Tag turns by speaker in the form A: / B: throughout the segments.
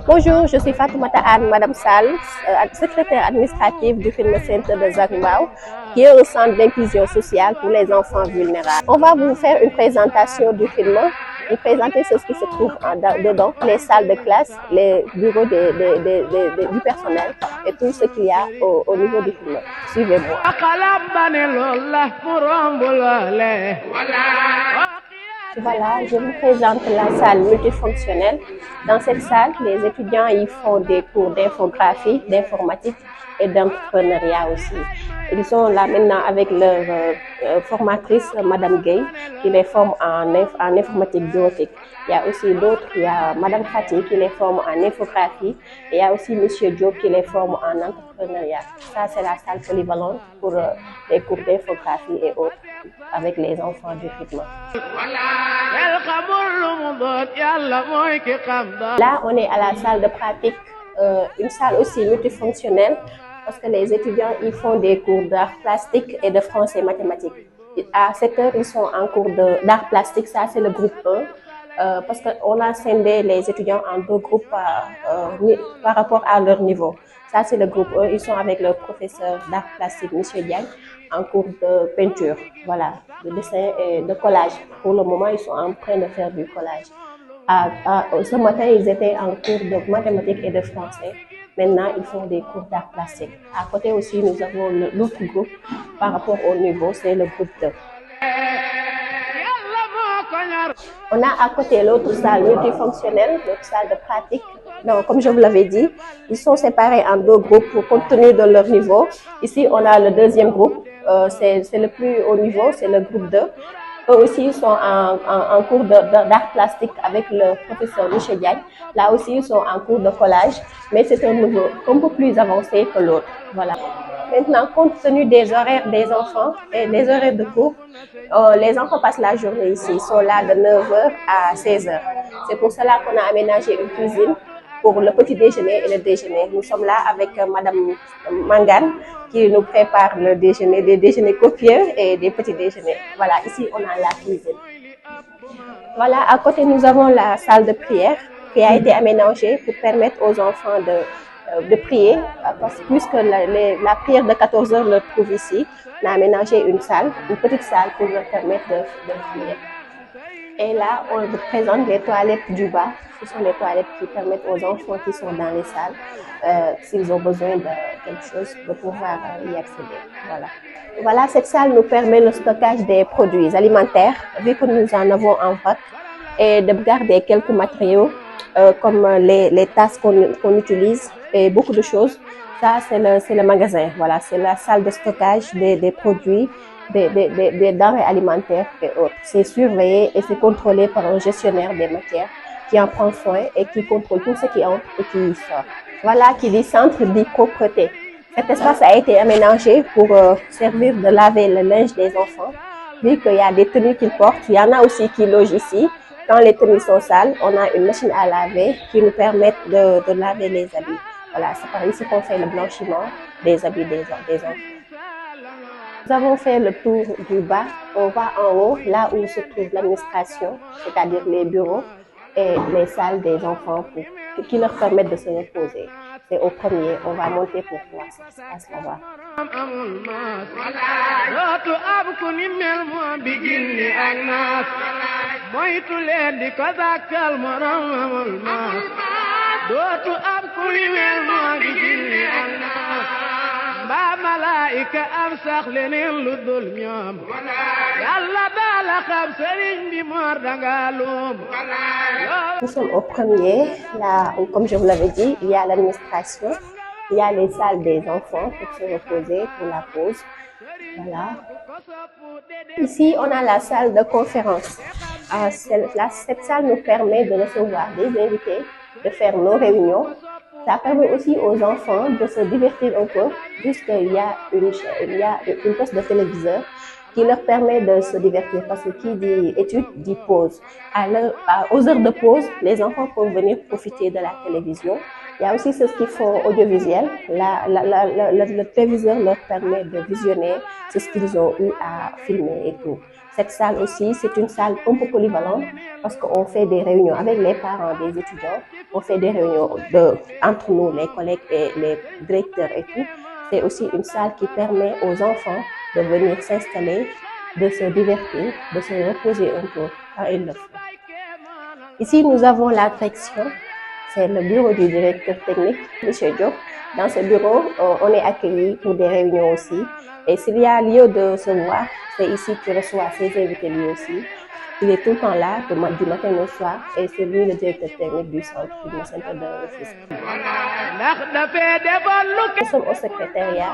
A: Bonjour, je suis Fatoumata Anne, Madame Sall, secrétaire administrative du Film Center de Zac Mbao, qui est un centre d'inclusion sociale pour les enfants vulnérables. On va vous faire une présentation du film, vous présenter ce qui se trouve dedans, les salles de classe, les bureaux du personnel et tout ce qu'il y a au niveau du film. Suivez-moi. Voilà, je vous présente la salle multifonctionnelle. Dans cette salle, les étudiants y font des cours d'infographie, d'informatique et d'entrepreneuriat aussi. Ils sont là maintenant avec leur formatrice, Madame Gueye, qui les forme en informatique bureautique. Il y a aussi d'autres, il y a Madame Fatih qui les forme en infographie, et il y a aussi Monsieur Diop qui les forme en entrepreneuriat. Ça, c'est la salle polyvalente pour les cours d'infographie et autres, avec les enfants du rythme. Là, on est à la salle de pratique, une salle aussi multifonctionnelle, parce que les étudiants y font des cours d'art plastique et de français et mathématiques. À 7 heures, ils sont en cours d'art plastique, ça c'est le groupe 1, parce qu'on a scindé les étudiants en deux groupes par rapport à leur niveau. Ça c'est le groupe 1, ils sont avec le professeur d'art plastique, M. Diagne, en cours de peinture, voilà, de dessin et de collage. Pour le moment, ils sont en train de faire du collage. Ce matin, ils étaient en cours de mathématiques et de français. Maintenant, ils font des cours d'art plastique. À côté aussi, nous avons l'autre groupe par rapport au niveau, c'est le groupe 2. On a à côté l'autre salle multifonctionnelle, l'autre salle de pratique. Donc, comme je vous l'avais dit, ils sont séparés en deux groupes compte tenu de leur niveau. Ici, on a le deuxième groupe, c'est le plus haut niveau, c'est le groupe 2. Eux aussi, ils sont en cours d'art plastique avec le professeur Michel Diagne. Là aussi, ils sont en cours de collage, mais c'est un niveau un peu plus avancé que l'autre. Voilà. Maintenant, compte tenu des horaires des enfants et des horaires de cours, les enfants passent la journée ici. Ils sont là de 9 h à 16 h. C'est pour cela qu'on a aménagé une cuisine pour le petit déjeuner et le déjeuner. Nous sommes là avec Madame Mangane qui nous prépare le déjeuner, des déjeuners copieux et des petits déjeuners. Voilà, ici on a la cuisine. Voilà, à côté nous avons la salle de prière qui a été aménagée pour permettre aux enfants de prier, parce que puisque la prière de 14 h leur trouve ici, on a aménagé une petite salle pour leur permettre de prier. Et là, on vous présente les toilettes du bas. Ce sont les toilettes qui permettent aux enfants qui sont dans les salles, s'ils ont besoin de quelque chose, de pouvoir y accéder. Voilà. Voilà, cette salle nous permet le stockage des produits alimentaires, vu que nous en avons en vrac, et de garder quelques matériaux, comme les tasses qu'on utilise, et beaucoup de choses. Ça, c'est le magasin. Voilà, c'est la salle de stockage des produits, des denrées alimentaires et autres. C'est surveillé et c'est contrôlé par un gestionnaire des matières qui en prend soin et qui contrôle tout ce qui entre et qui sort. Voilà, qui dit centre dit propreté. Cet espace a été aménagé pour servir de laver le linge des enfants, vu qu'il y a des tenues qu'ils portent. Il y en a aussi qui logent ici. Quand les tenues sont sales, on a une machine à laver qui nous permet de laver les habits. Voilà, c'est par ici qu'on fait le blanchiment des habits des enfants. Nous avons fait le tour du bas. On va en haut, là où se trouve l'administration, c'est-à-dire les bureaux et les salles des enfants qui leur permettent de se reposer. C'est au premier, on va monter pour voir ce qui se passe là-bas. Nous sommes au premier, là où, comme je vous l'avais dit, il y a l'administration, il y a les salles des enfants pour se reposer, pour la pause. Voilà. Ici, on a la salle de conférence. Cette salle nous permet de recevoir des invités, de faire nos réunions. Ça permet aussi aux enfants de se divertir un peu, puisqu'il y a une poste de téléviseur qui leur permet de se divertir, parce que qui dit études dit pause. Aux heures de pause, les enfants peuvent venir profiter de la télévision. Il y a aussi ceux qui font audiovisuel. Le téléviseur leur permet de visionner ce qu'ils ont eu à filmer et tout. Cette salle aussi, c'est une salle un peu polyvalente parce qu'on fait des réunions avec les parents des étudiants, on fait des réunions entre nous, les collègues et les directeurs et tout. C'est aussi une salle qui permet aux enfants de venir s'installer, de se divertir, de se reposer un peu quand ils le font. Ici, nous avons la direction. C'est le bureau du directeur technique, M. Diop. Dans ce bureau, on est accueilli pour des réunions aussi. Et s'il y a lieu de se voir, c'est ici qu'il reçoit ses invités lui aussi. Il est tout le temps là, du matin au soir, et c'est lui le directeur technique du centre Fitness Center de Rufisque. Nous sommes au secrétariat.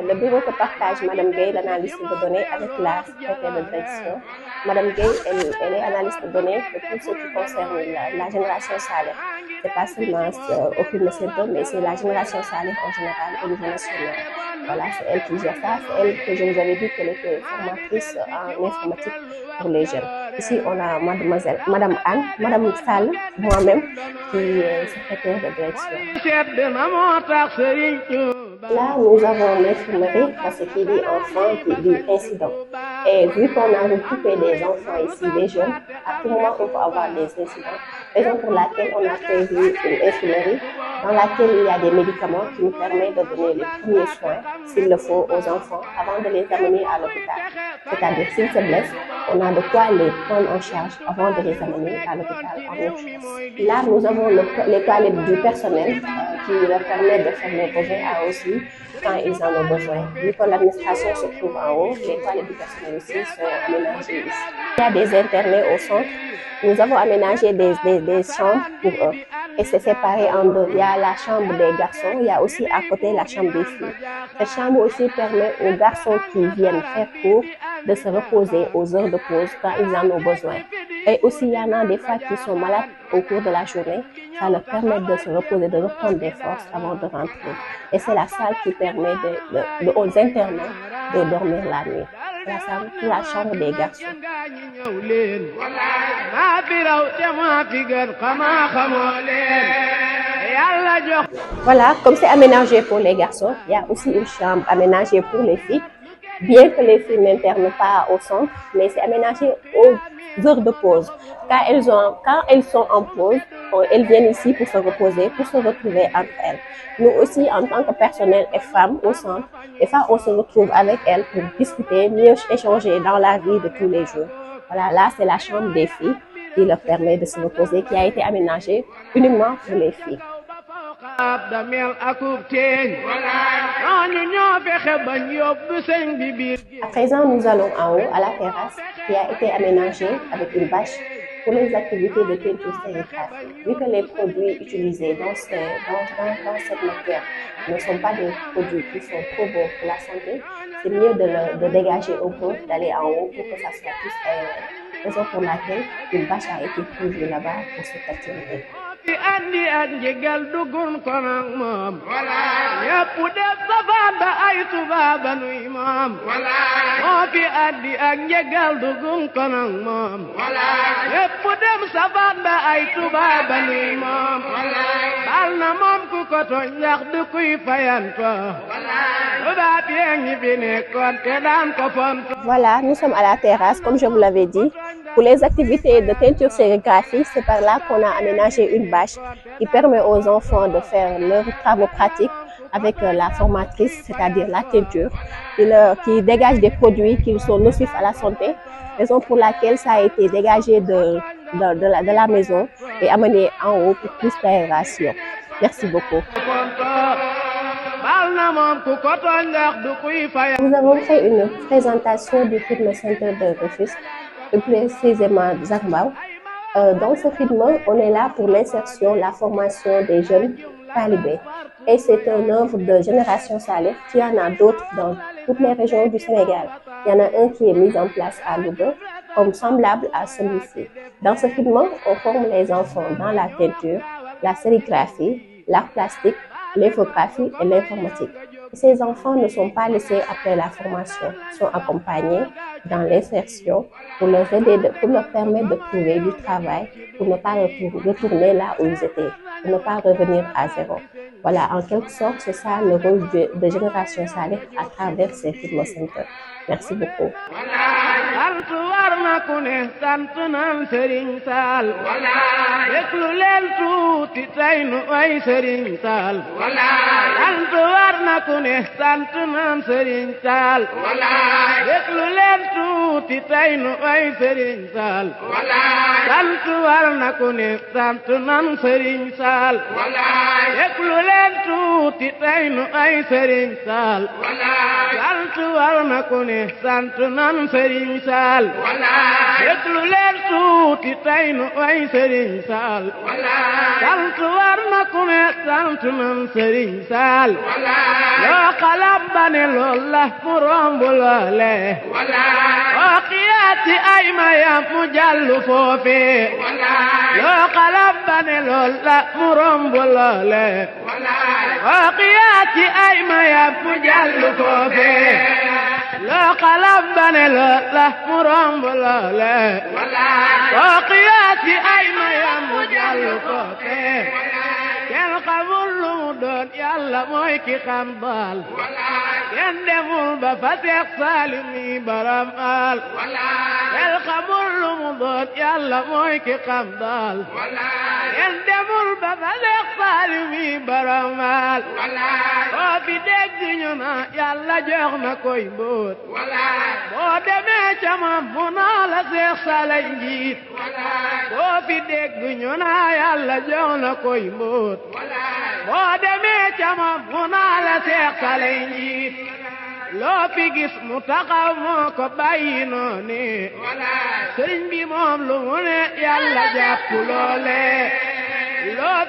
A: Le bureau que partage Mme Gueye, l'analyste de données, avec la secrétaire de direction. Mme Gueye, elle est analyste de données de tout ce qui concerne la génération salaire. Ce n'est pas seulement au Fitness Center, mais c'est la génération salaire en général au niveau national. Voilà, c'est elle qui gère ça. C'est elle que je vous avais dit qu'elle était formatrice en informatique pour les jeunes. Ici, on a Madame Anne, Madame Sall, moi-même, qui est secrétaire de direction. Là, nous avons l'infirmerie, parce qu'il dit enfant, qui dit incident. Et vu qu'on a regroupé des enfants ici, des jeunes, à tout moment, on peut avoir des incidents. Raison pour laquelle on a prévu une infirmerie dans laquelle il y a des médicaments qui nous permettent de donner les premiers soins, s'il le faut, aux enfants avant de les amener à l'hôpital. C'est-à-dire, s'ils se blessent, on a de quoi les prendre en charge avant de les amener à l'hôpital en urgence. Là, nous avons les toilettes du personnel qui leur permettent de faire leurs besoins à aussi quand ils en ont besoin. Vu que l'administration se trouve en haut, les toilettes du personnel aussi sont aménagées ici. Il y a des internés au centre. Nous avons aménagé des chambres pour eux. Et c'est séparé en deux. Il y a la chambre des garçons, il y a aussi à côté la chambre des filles. Cette chambre aussi permet aux garçons qui viennent faire cours de se reposer aux heures de pause quand ils en ont besoin. Et aussi, il y en a des fois qui sont malades au cours de la journée. Ça leur permet de se reposer, de reprendre des forces avant de rentrer. Et c'est la salle qui permet aux internats de dormir la nuit. C'est la chambre des garçons. Voilà, comme c'est aménagé pour les garçons, il y a aussi une chambre aménagée pour les filles. Bien que les filles n'internent pas au centre, mais c'est aménagé aux heures de pause. Quand elles sont en pause, elles viennent ici pour se reposer, pour se retrouver entre elles. Nous aussi, en tant que personnel et femmes au centre, des fois on se retrouve avec elles pour discuter, mieux échanger dans la vie de tous les jours. Voilà, là c'est la chambre des filles qui leur permet de se reposer, qui a été aménagée uniquement pour les filles. À présent, nous allons en haut à la terrasse qui a été aménagée avec une bâche pour les activités de teinture sérigraphie. Vu que les produits utilisés dans cette matière ne sont pas des produits qui sont trop bons pour la santé, c'est mieux de dégager un peu, d'aller en haut pour que ça soit plus aéré. Raison pour laquelle une bâche a été prévue là-bas pour cette activité. Voilà, nous sommes à la terrasse, comme je vous l'avais dit. Pour les activités de teinture sérigraphie, c'est par là qu'on a aménagé une bâche qui permet aux enfants de faire leurs travaux pratiques avec la formatrice, c'est-à-dire la teinture, qui dégage des produits qui sont nocifs à la santé, raison pour laquelle ça a été dégagé de la maison et amené en haut pour plus d'aération. Merci beaucoup. Nous avons fait une présentation du Fitness Center de Rufisque, plus précisément Zagmbao. Dans ce film, on est là pour l'insertion, la formation des jeunes talibés. Et c'est une œuvre de Génération Saleh. Il y en a d'autres dans toutes les régions du Sénégal. Il y en a un qui est mis en place à Louga, comme semblable à celui-ci. Dans ce film, on forme les enfants dans la teinture, la sérigraphie, l'art plastique, l'infographie et l'informatique. Ces enfants ne sont pas laissés après la formation, sont accompagnés dans l'insertion pour leur aider, pour leur permettre de trouver du travail, pour ne pas retourner là où ils étaient, pour ne pas revenir à zéro. Voilà, en quelque sorte, c'est ça le rôle de Génération Saleh à travers ces Fitness Centers. Merci beaucoup.
B: sant war na ku ne sant nan Sëriñ Saal déglu leen tuuti tey nu ay Sëriñ Saal sant war na ku ne sant nan Sëriñ Saal déglu leen tuuti tey nu ay Sëriñ Saal sant war na ku ne sant nan Sëriñ Saal déglu leen tuuti tey nu ay Sëriñ Saal sant war na ku ne sant nan Sëriñ Saal déglu leen tuuti tey nu ay Sëriñ Saal sant war na ku ne sant nan Sëriñ Saal loo xalam ba ne lool la mu romb loole oo xiyaati ay mayam mu jàllu foofe loo xalam ba ne lool la mu romb loole oo xiyaati ay mayam mu jàllu foofe loo xalam ba ne lool la mu romb loole oo xiyaati ay mayam mu jàllu foofe kenn xamul lu mu doon yàlla mooy ki xam baal kenn demul ba fa Seex Saalim mi baram aal kenn xamul lu mu doon yàlla mooy ki xam baal kenn demul ba fa Seex Saalim mi baram aal boo fi dégg ñu na yàlla jox na koy mbóot boo demee ca moom mu naa la Seex Saalay njiit boo fi dégg ñu na yàlla jox na koy mbóot boo demee ca moom mu naa la Seex Saalay njiit loo fi gis mu taxaw moo ko bàyyi noonu sëriñ bi moom lu mu ne yàlla jàpp loole loo